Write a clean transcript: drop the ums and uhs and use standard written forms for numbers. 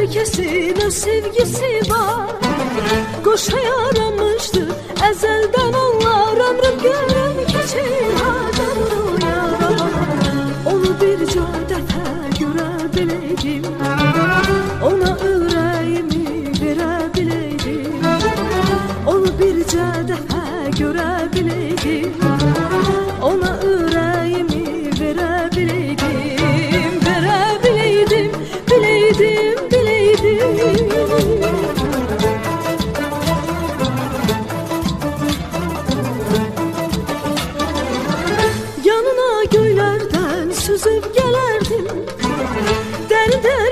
herkesin öz sevgisi var. Qoşa yaramışdı əzəldən onlar, ömrüm görüm keçir hacanı yara. Onu bircə dəfə görə biləydim, ona ürəyimi verə biləydim. Onu bircə dəfə görə biləydim, ona ürəyimi verə biləydim. Verə biləydim, biləydim, biləydim. Yanına göylərdən süzüb gələrdim, dəri-dəri